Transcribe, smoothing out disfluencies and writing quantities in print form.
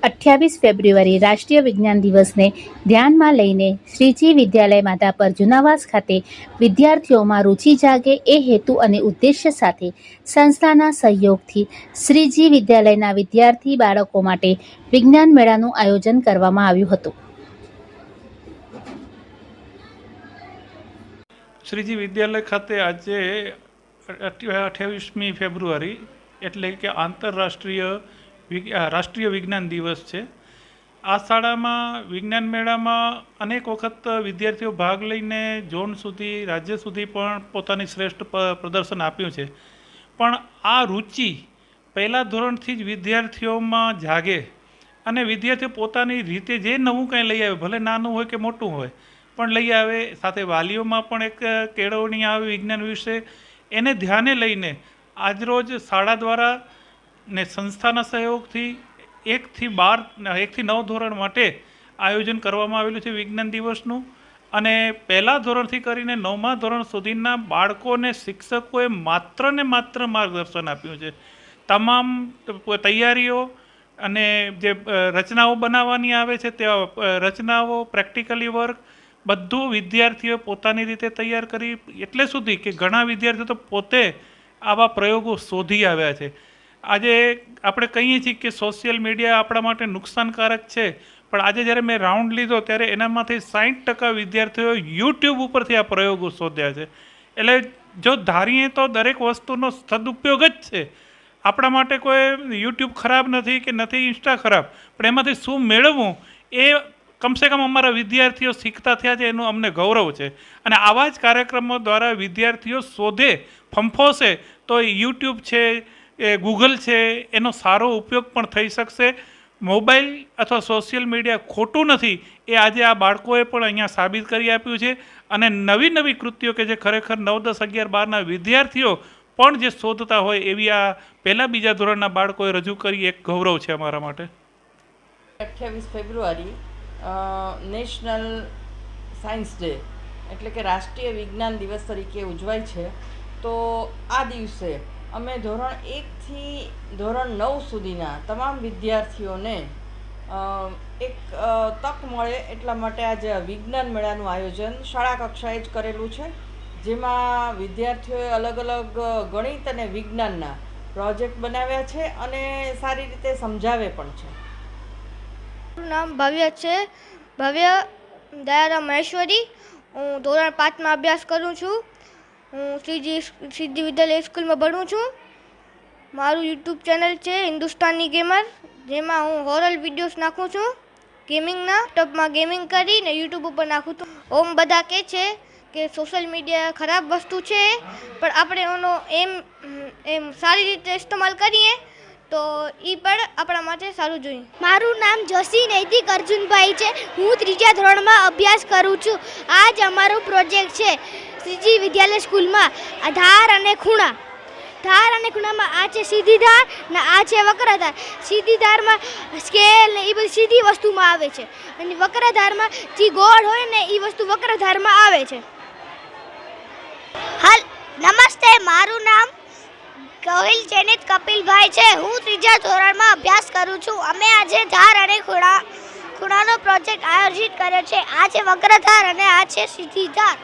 28 ફેબ્રુઆરી રાષ્ટ્રીય વિજ્ઞાન દિવસને ધ્યાનમાં લઈને શ્રીજી વિદ્યાલય માધાપર જુનાવાસ ખાતે વિદ્યાર્થીઓમાં રુચિ જાગે એ હેતુ અને ઉદ્દેશ્ય સાથે સંસ્થાના સહયોગથી શ્રીજી વિદ્યાલયના વિદ્યાર્થી બાળકો માટે વિજ્ઞાન મેળાનું આયોજન કરવામાં આવ્યું હતું. શ્રીજી વિદ્યાલય ખાતે આજે 28મી ફેબ્રુઆરી એટલે કે આંતરરાષ્ટ્રીય રાષ્ટ્રીય વિજ્ઞાન દિવસ છે. આ શાળામાં વિજ્ઞાન મેળામાં અનેક વખત વિદ્યાર્થીઓ ભાગ લઈને ઝોન સુધી રાજ્ય સુધી પણ પોતાની શ્રેષ્ઠ પ્રદર્શન આપ્યું છે. પણ આ રુચિ પહેલાં ધોરણથી જ વિદ્યાર્થીઓમાં જાગે અને વિદ્યાર્થીઓ પોતાની રીતે જે નવું કંઈ લઈ આવે, ભલે નાનું હોય કે મોટું હોય પણ લઈ આવે, સાથે વાલીઓમાં પણ એક કેળવણી આવે વિજ્ઞાન વિશે, એને ધ્યાને લઈને આજરોજ શાળા દ્વારા ને સંસ્થાના સહયોગથી 1 થી 9 ધોરણ માટે આયોજન કરવામાં આવેલું છે વિજ્ઞાન દિવસનું. અને પહેલા ધોરણથી કરીને 9મા ધોરણ સુધીના બાળકોને શિક્ષકોએ માત્ર ને માત્ર માર્ગદર્શન આપ્યું છે. તમામ તૈયારીઓ અને જે રચનાઓ બનાવવાની આવે છે તે રચનાઓ, પ્રેક્ટિકલી વર્ક બધું વિદ્યાર્થીઓએ પોતાની રીતે તૈયાર કરી, એટલે સુધી કે ઘણા વિદ્યાર્થીઓ તો પોતે આવા પ્રયોગો શોધી આવ્યા છે. આજે આપણે કહીએ છીએ કે સોશિયલ મીડિયા આપણા માટે નુકસાનકારક છે, પણ આજે જ્યારે મેં રાઉન્ડ લીધો ત્યારે એનામાંથી 60% વિદ્યાર્થીઓ યુટ્યુબ ઉપરથી આ પ્રયોગો શોધ્યા છે. એટલે જો ધારીએ તો દરેક વસ્તુનો સદુપયોગ જ છે. આપણા માટે કોઈ યુટ્યુબ ખરાબ નથી કે નથી ઇન્સ્ટા ખરાબ, પણ એમાંથી શું મેળવવું એ કમસે કમ અમારા વિદ્યાર્થીઓ શીખતા થયા છે, એનું અમને ગૌરવ છે. અને આવા જ કાર્યક્રમો દ્વારા વિદ્યાર્થીઓ શોધે, ફંફોશે તો યુટ્યુબ છે, એ ગૂગલ છે, એનો સારો ઉપયોગ પણ થઈ શકશે. મોબાઈલ અથવા સોશિયલ મીડિયા ખોટું નથી એ આજે આ બાળકોએ પણ અહીંયા સાબિત કરી આપ્યું છે. અને નવી નવી કૃતિઓ કે જે ખરેખર 9, 10, 11, 12ના વિદ્યાર્થીઓ પણ જે શોધતા હોય એવી આ પહેલાં બીજા ધોરણના બાળકોએ રજૂ કરી, એક ગૌરવ છે અમારા માટે. 28 ફેબ્રુઆરી નેશનલ સાયન્સ ડે એટલે કે રાષ્ટ્રીય વિજ્ઞાન દિવસ તરીકે ઉજવાય છે. તો આ દિવસે અમે ધોરણ 1 થી ધોરણ 9 સુધીના તમામ વિદ્યાર્થીઓને એક તક મળે એટલા માટે આજે વિજ્ઞાન મેળાનું આયોજન શાળા કક્ષાએ જ કરેલું છે, જેમાં વિદ્યાર્થીઓએ અલગ અલગ ગણિત અને વિજ્ઞાનના પ્રોજેક્ટ બનાવ્યા છે અને સારી રીતે સમજાવે પણ છે. મારું નામ ભવ્ય છે, ભવ્ય દયારામ મહેશ્વરી. હું ધોરણ 5માં અભ્યાસ કરું છું. હું સિદ્ધિ વિદ્યાલય સ્કૂલમાં ભણું છું. મારું યુટ્યુબ ચેનલ છે હિન્દુસ્તાની ગેમર, જેમાં હું હોરર વિડીયોઝ નાખું છું ગેમિંગના. લેપટોપમાં ગેમિંગ કરીને યુટ્યુબ ઉપર નાખું છું. ઓમ બધા કહે છે કે સોશિયલ મીડિયા ખરાબ વસ્તુ છે, પણ આપણે એનો એમ સારી રીતે ઇસ્તેમાલ કરીએ તો એ પણ આપણા માટે સારું જોઈએ. મારું નામ જોશી નૈતિક અર્જુનભાઈ છે. હું 3જા ધોરણમાં અભ્યાસ કરું છું. આજ અમારો પ્રોજેક્ટ છે શ્રીજી વિદ્યાલય સ્કૂલમાં ધાર અને ખૂણા. ધાર અને ખૂણામાં આ છે સીધી ધાર ને આ છે વક્ર ધાર. સીધી ધારમાં સ્કેલ ને એ બધી સીધી વસ્તુમાં આવે છે, અને વક્ર ધારમાં જે ગોળ હોય ને એ વસ્તુ વક્ર ધારમાં આવે છે. હાલ નમસ્તે, મારું નામ કવિલ જેનિત કપિલભાઈ છે. હું 3જા ધોરણમાં અભ્યાસ કરું છું. અમે આજે ધાર અને ખૂણાનો પ્રોજેક્ટ આયોજિત કર્યો છે. આ છે વક્ર ધાર અને આ છે સીધી ધાર.